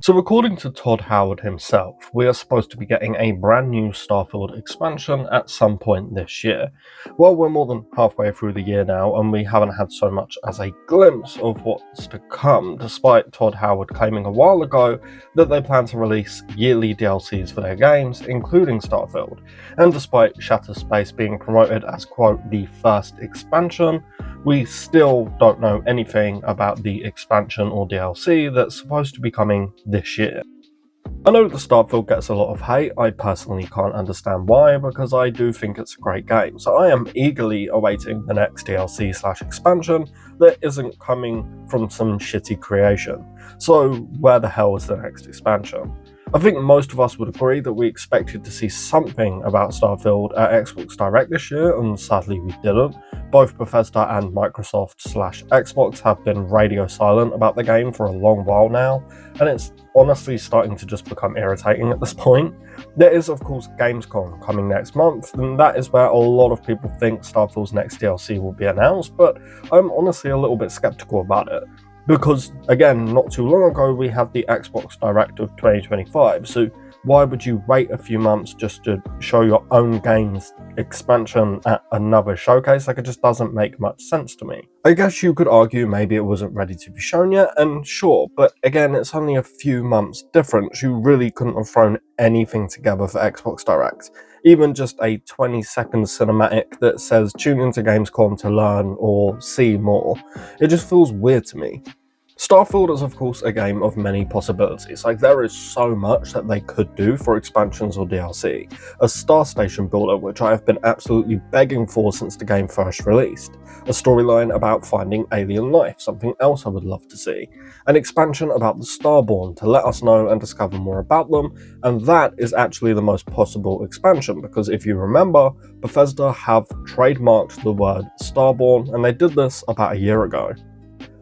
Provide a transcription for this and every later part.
So according to Todd Howard himself, we are supposed to be getting a brand new Starfield expansion at some point this year. Well, we're more than halfway through the year now, and we haven't had so much as a glimpse of what's to come, despite Todd Howard claiming a while ago that they plan to release yearly DLCs for their games, including Starfield. And despite Shattered Space being promoted as, quote, the first expansion, we still don't know anything about the expansion or DLC that's supposed to be coming this year. I know that Starfield gets a lot of hate. I personally can't understand why, because I do think it's a great game. So I am eagerly awaiting the next DLC/expansion that isn't coming from some shitty creation. So where the hell is the next expansion? I think most of us would agree that we expected to see something about Starfield at Xbox Direct this year, and sadly we didn't. Both Bethesda and Microsoft/Xbox have been radio silent about the game for a long while now, and it's honestly starting to just become irritating at this point. There is of course Gamescom coming next month, and that is where a lot of people think Starfield's next DLC will be announced, but I'm honestly a little bit skeptical about it. Because, again, not too long ago we had the Xbox Direct of 2025, so why would you wait a few months just to show your own game's expansion at another showcase? Like, it just doesn't make much sense to me. I guess you could argue maybe it wasn't ready to be shown yet, and sure, but again, it's only a few months difference. You really couldn't have thrown anything together for Xbox Direct. Even just a 20-second cinematic that says tune into Gamescom to learn or see more. It just feels weird to me. Starfield is of course a game of many possibilities. Like, there is so much that they could do for expansions or DLC. A Star Station builder, which I have been absolutely begging for since the game first released. A storyline about finding alien life, something else I would love to see. An expansion about the Starborn to let us know and discover more about them, and that is actually the most possible expansion, because if you remember, Bethesda have trademarked the word Starborn, and they did this about a year ago.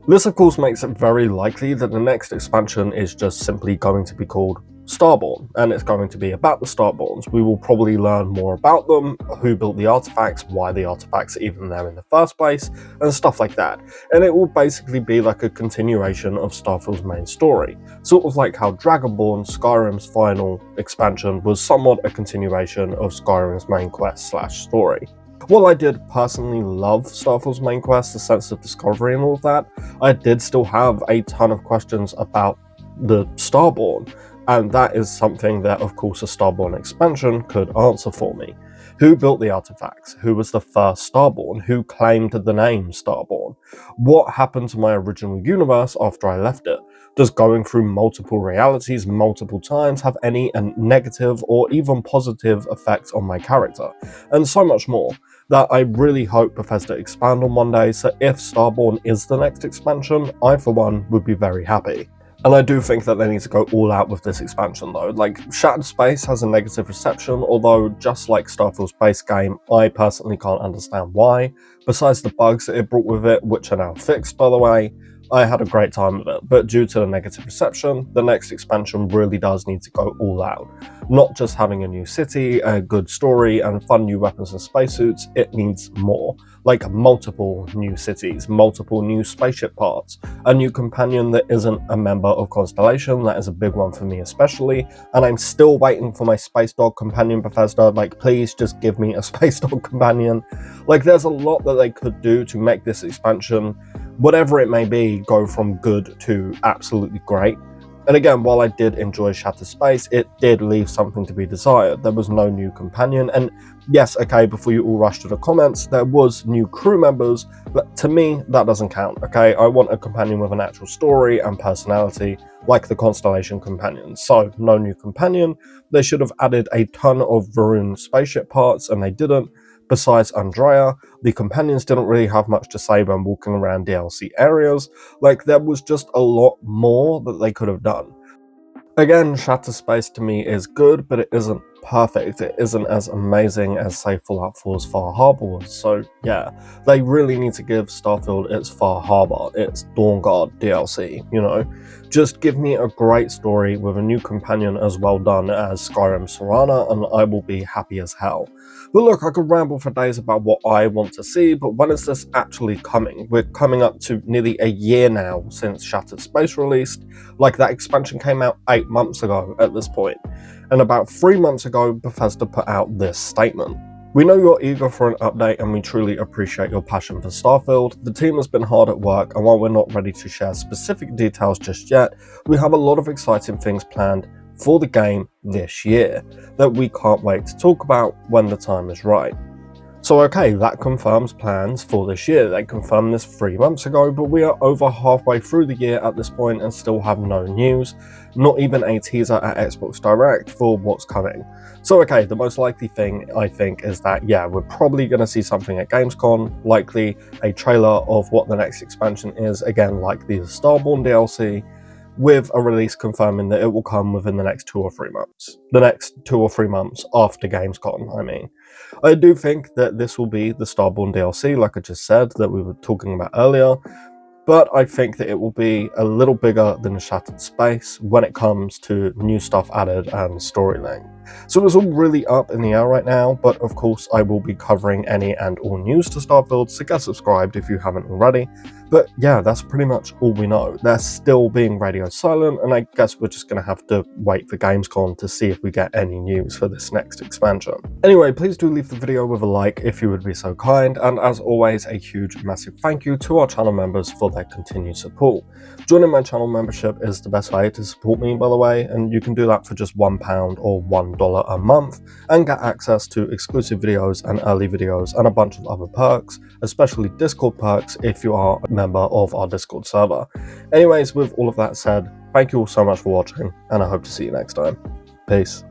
This of course makes it very likely that the next expansion is just simply going to be called Starborn, and it's going to be about the Starborns. We will probably learn more about them, who built the artifacts, why the artifacts are even there in the first place, and stuff like that. And it will basically be like a continuation of Starfield's main story, sort of like how Dragonborn, Skyrim's final expansion, was somewhat a continuation of Skyrim's main quest/story. While I did personally love Starfield's main quest, the sense of discovery and all of that, I did still have a ton of questions about the Starborn, and that is something that of course a Starborn expansion could answer for me. Who built the artifacts? Who was the first Starborn? Who claimed the name Starborn? What happened to my original universe after I left it? Does going through multiple realities multiple times have any negative or even positive effects on my character? And so much more, that I really hope Bethesda expand on one day, so if Starborn is the next expansion, I for one would be very happy. And I do think that they need to go all out with this expansion though. Like, Shattered Space has a negative reception, although just like Starfield's base game, I personally can't understand why. Besides the bugs that it brought with it, which are now fixed by the way, I had a great time with it, but due to the negative reception, the next expansion really does need to go all out. Not just having a new city, a good story, and fun new weapons and spacesuits, it needs more. Like multiple new cities, multiple new spaceship parts, a new companion that isn't a member of Constellation. That is a big one for me especially, and I'm still waiting for my Space Dog companion, Bethesda. Like, please just give me a Space Dog companion. Like, there's a lot that they could do to make this expansion, whatever it may be, go from good to absolutely great. And again, while I did enjoy Shattered Space, it did leave something to be desired. There was no new companion, and yes, okay, before you all rush to the comments, there was new crew members, but to me, that doesn't count, okay? I want a companion with an actual story and personality, like the Constellation companions. So, no new companion. They should have added a ton of Varun spaceship parts, and they didn't. Besides Andrea, the companions didn't really have much to say when walking around DLC areas. Like, there was just a lot more that they could have done. Again, Shattered Space to me is good, but it isn't perfect. It isn't as amazing as, say, Fallout 4's Far Harbor was. So yeah, they really need to give Starfield its Far Harbor, its Dawnguard DLC, you know? Just give me a great story with a new companion as well done as Skyrim's Serana, and I will be happy as hell. But look, I could ramble for days about what I want to see, but when is this actually coming? We're coming up to nearly a year now since Shattered Space released. Like, that expansion came out 8 months ago at this point. And about 3 months ago, Bethesda put out this statement. We know you're eager for an update and we truly appreciate your passion for Starfield. The team has been hard at work, and while we're not ready to share specific details just yet, we have a lot of exciting things planned for the game this year that we can't wait to talk about when the time is right. So okay, that confirms plans for this year. They confirmed this 3 months ago, but we are over halfway through the year at this point and still have no news, not even a teaser at Xbox Direct for what's coming. So okay, the most likely thing I think is that, yeah, we're probably going to see something at Gamescom, likely a trailer of what the next expansion is, again like the Starborn DLC, with a release confirming that it will come within the next 2 or 3 months. The next 2 or 3 months after Gamescom, I mean. I do think that this will be the Starborn DLC, like I just said, that we were talking about earlier, but I think that it will be a little bigger than Shattered Space when it comes to new stuff added and storyline. So it's all really up in the air right now, but of course I will be covering any and all news to Starfield, so get subscribed if you haven't already. But yeah, that's pretty much all we know. They're still being radio silent, and I guess we're just going to have to wait for Gamescom to see if we get any news for this next expansion. Anyway, please do leave the video with a like if you would be so kind, and as always, a huge massive thank you to our channel members for their continued support. Joining my channel membership is the best way to support me, by the way, and you can do that for just £1 or $1 a month and get access to exclusive videos and early videos and a bunch of other perks, especially Discord perks if you are a member of our Discord server. Anyways, with all of that said, thank you all so much for watching, and I hope to see you next time. Peace.